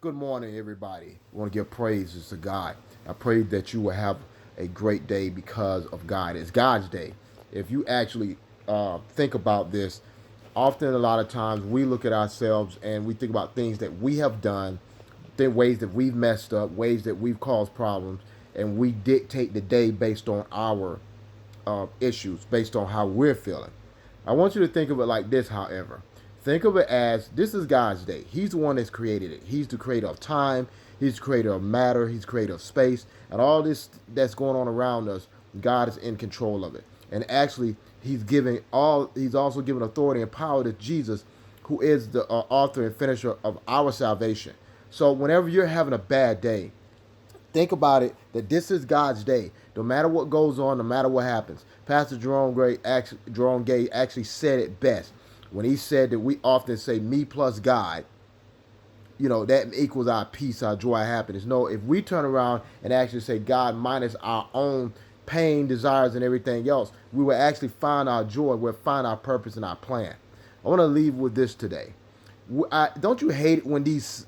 Good morning, everybody. I want to give praises to God. I pray that you will have a great day because of God. It's God's day. If you actually think about this, often a lot of times we look at ourselves and we think about things that we have done, the ways that we've messed up, ways that we've caused problems, and we dictate the day based on our issues, based on how we're feeling. I want you to think of it like this, however. Think of it as this is God's day. He's the one that's created it. He's the creator of time. He's the creator of matter. He's the creator of space. And all this that's going on around us, God is in control of it. And actually, he's also given authority and power to Jesus, who is the author and finisher of our salvation. So whenever you're having a bad day, think about it that this is God's day. No matter what goes on, no matter what happens. Pastor Jerome Gay actually said it best when he said that we often say me plus God, that equals our peace, our joy, our happiness. No, if we turn around and actually say God minus our own pain, desires, and everything else, we will actually find our joy. We'll find our purpose and our plan. I want to leave with this today. Don't you hate it when these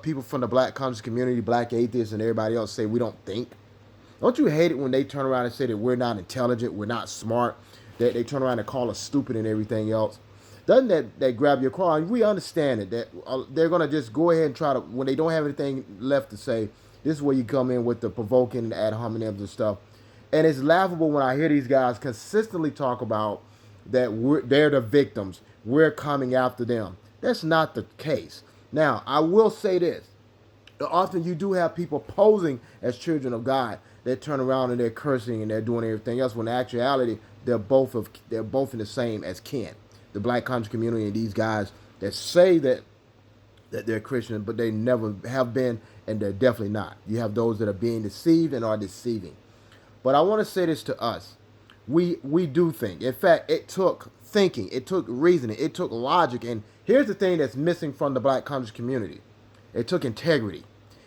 people from the black conscious community, black atheists, and everybody else say we don't think? Don't you hate it when they turn around and say that we're not intelligent, we're not smart, that they turn around and call us stupid and everything else? Doesn't that grab your car? And we understand it, that they're going to just go ahead and try to, when they don't have anything left to say, this is where you come in with the provoking and ad hominems and stuff. And it's laughable when I hear these guys consistently talk about that they're the victims. We're coming after them. That's not the case. Now, I will say this. Often you do have people posing as children of God that turn around and they're cursing and they're doing everything else, when in actuality, they're both in the same as kin. The black conscious community and these guys that say that they're Christian, but they never have been, and they're definitely not. You have those that are being deceived and are deceiving. But I want to say this to us. We do think. In fact, it took thinking, it took reasoning, it took logic. And here's the thing that's missing from the black conscious community. It took integrity.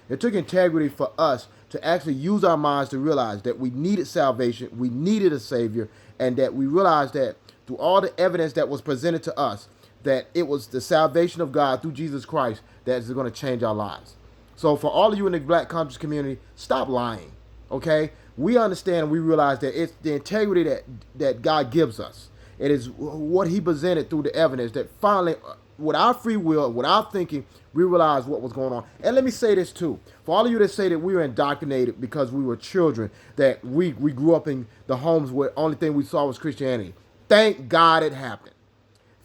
It took integrity for us to actually use our minds to realize that we needed salvation, we needed a Savior, and that we realized that through all the evidence that was presented to us, that it was the salvation of God through Jesus Christ that is going to change our lives. So for all of you in the black conscious community, stop lying, okay? We understand and we realize that it's the integrity that God gives us. It is what he presented through the evidence that finally, with our free will, with our thinking, we realized what was going on. And let me say this too. For all of you that say that we were indoctrinated because we were children, that we grew up in the homes where the only thing we saw was Christianity. Thank God it happened.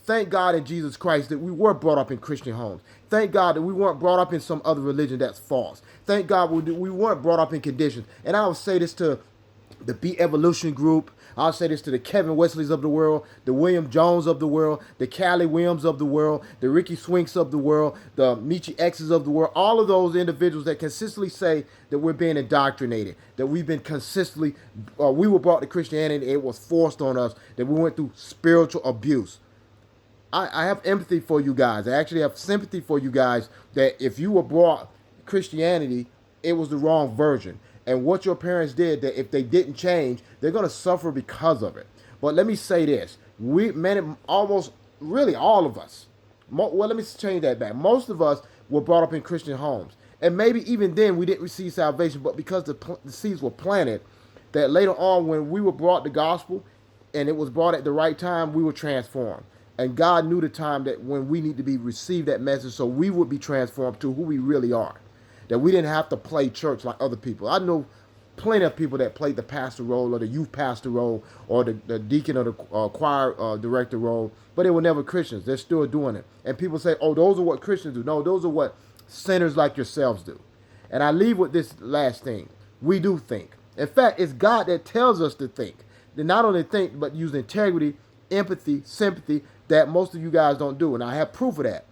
Thank God in Jesus Christ that we were brought up in Christian homes. Thank God that we weren't brought up in some other religion that's false. Thank God we weren't brought up in conditions. And I would say this to the Be Evolution group. I'll say this to the Kevin Wesleys of the world, the William Jones of the world, the Callie Williams of the world, the Ricky Swinks of the world, the Michi X's of the world, all of those individuals that consistently say that we're being indoctrinated, that we've been consistently, we were brought to Christianity, it was forced on us, that we went through spiritual abuse. I have empathy for you guys. I actually have sympathy for you guys that if you were brought Christianity, it was the wrong version. And what your parents did, that if they didn't change, they're going to suffer because of it. But let me say this. Almost really all of us, well, let me change that back. Most of us were brought up in Christian homes. And maybe even then we didn't receive salvation, but because the seeds were planted, that later on when we were brought the gospel and it was brought at the right time, we were transformed. And God knew the time that when we need to be received that message so we would be transformed to who we really are. That we didn't have to play church like other people. I know plenty of people that played the pastor role or the youth pastor role or the deacon or the choir director role, but they were never Christians. They're still doing it. And people say, oh, those are what Christians do. No, those are what sinners like yourselves do. And I leave with this last thing. We do think. In fact, it's God that tells us to think. To not only think, but use integrity, empathy, sympathy, that most of you guys don't do. And I have proof of that.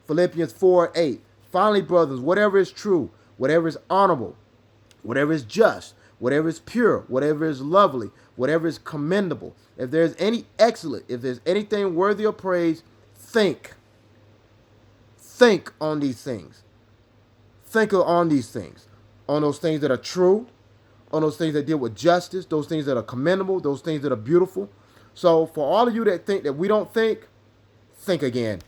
Philippians 4:8. Finally, brothers, whatever is true, whatever is honorable, whatever is just, whatever is pure, whatever is lovely, whatever is commendable, if there's any excellent, if there's anything worthy of praise, think. Think on these things. Think on these things. On those things that are true, on those things that deal with justice, those things that are commendable, those things that are beautiful. So for all of you that think that we don't think again.